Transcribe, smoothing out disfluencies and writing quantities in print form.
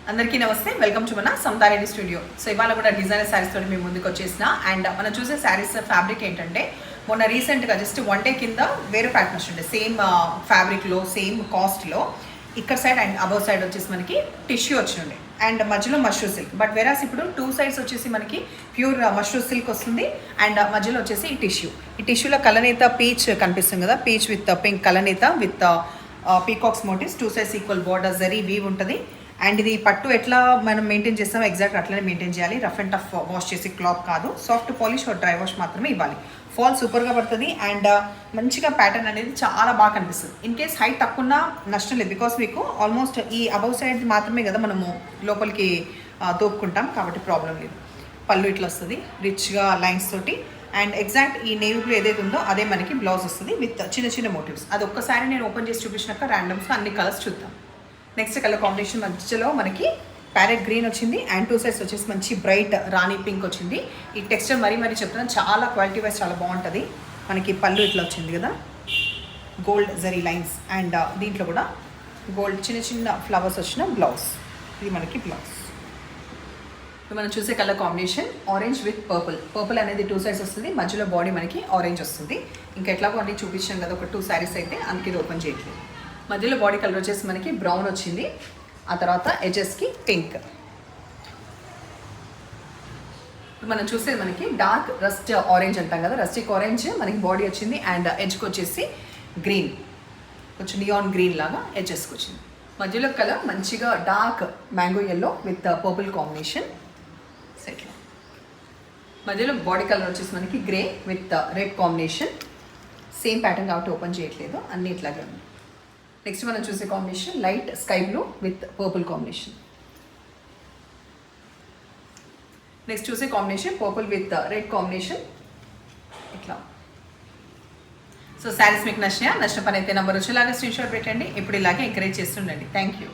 అందరికీ నమస్తే, welcome to మన సమతారెడ్డి స్టూడియో. సో ఇవాళ కూడా డిజైనర్ శారీస్ తోటి మేము ముందుకు వచ్చేసిన. అండ్ మనం చూసే శారీస్ ఫ్యాబ్రిక్ ఏంటంటే మొన్న రీసెంట్గా జస్ట్ 1 day కింద వేరే ప్యాటర్న్ వచ్చిండే, సేమ్ ఫ్యాబ్రిక్లో సేమ్ కాస్ట్లో. ఇక్కడ సైడ్ అండ్ అబౌవ్ సైడ్ వచ్చేసి మనకి టిష్యూ వచ్చిండే అండ్ మధ్యలో మష్రూ సిల్క్. బట్ వెరాస్ ఇప్పుడు 2 sides వచ్చేసి మనకి ప్యూర్ మష్రూ సిల్క్ వస్తుంది అండ్ మధ్యలో వచ్చేసి ఈ టిష్యూ. ఈ టిష్యూలో కలనేత పీచ్ కనిపిస్తుంది కదా, పీచ్ విత్ పింక్ కలనేత with peacocks motives, 2 sides equal border zari weave ఉంటుంది. అండ్ ఇది పట్టు ఎట్లా మనం మెయింటైన్ చేస్తామో ఎగ్జాక్ట్ అట్లనే మెయింటైన్ చేయాలి. రఫ్ అండ్ టఫ్ వాష్ చేసి క్లాత్ కాదు, soft polish or dry wash మాత్రమే ఇవ్వాలి. ఫాల్ సూపర్గా పడుతుంది అండ్ మంచిగా ప్యాటర్న్ అనేది చాలా బాగా కనిపిస్తుంది. ఇన్ కేస్ హైట్ తక్కువ నష్టం లేదు, బికాస్ మీకు ఆల్మోస్ట్ ఈ అబౌవ్ సైడ్ మాత్రమే కదా మనము లోపలికి తోపుకుంటాం, కాబట్టి ప్రాబ్లం లేదు. పళ్ళు ఇట్లా వస్తుంది రిచ్గా లైన్స్ తోటి అండ్ ఎగ్జాక్ట్ ఈ నేవీ బ్లూ ఏదైతే ఉందో అదే మనకి బ్లౌజ్ వస్తుంది విత్ చిన్న చిన్న మోటివ్స్. అది ఒక్కసారి నేను ఓపెన్ చేసి చూపించినాక ర్యాండమ్స్గా అన్ని కలర్స్ చూద్దాం. నెక్స్ట్ కలర్ కాంబినేషన్ మధ్యలో మనకి ప్యారెట్ గ్రీన్ వచ్చింది అండ్ 2 sides వచ్చేసి మంచి బ్రైట్ రాణి పింక్ వచ్చింది. ఈ టెక్స్చర్ మరీ చెప్తున్నాను, చాలా క్వాలిటీ వైజ్ చాలా బాగుంటుంది. మనకి పళ్ళు ఇట్లా వచ్చింది కదా, గోల్డ్ జరీ లైన్స్ అండ్ దీంట్లో కూడా గోల్డ్ చిన్న చిన్న ఫ్లవర్స్ వచ్చిన బ్లౌజ్. ఇది మనకి బ్లౌజ్. మనం చూసే colour combination orange with purple అనేది 2 sides వస్తుంది, మధ్యలో బాడీ మనకి ఆరెంజ్ వస్తుంది. ఇంకా ఎట్లాగో అన్ని చూపించాం కదా, ఒక 2 sarees అయితే అందుకే ఇది ఓపెన్ చేయట్లేదు. మధ్యలో బాడీ కలర్ వచ్చేసి మనకి బ్రౌన్ వచ్చింది, ఆ తర్వాత ఎడ్జెస్కి పింక్. మనం చూసేది మనకి డార్క్ రస్ట్ ఆరెంజ్ అంటాం కదా, రస్టిక్ ఆరెంజ్ మనకి బాడీ వచ్చింది అండ్ ఎడ్జ్కి వచ్చేసి గ్రీన్, కొంచెం నియాన్ గ్రీన్ లాగా ఎడ్జెస్కి వచ్చింది. మధ్యలో కలర్ మంచిగా dark mango yellow with purple combination set. మధ్యలో బాడీ కలర్ వచ్చేసి మనకి grey with red combination. Same pattern కాబట్టి ఓపెన్ చేయట్లేదు, అన్ని ఇట్లాగే ఉంది. నెక్స్ట్ మనం చూసే combination light sky blue with purple combination. Next చూసే combination purple with red combination ఇట్లా. సో శారీస్ మీకు నచ్చిన పని అయితే నెంబర్ వచ్చేలాగా స్క్రీన్ షాట్ పెట్టండి. ఇప్పుడు ఇలాగే ఎంకరేజ్ చేస్తుండండి. Thank you.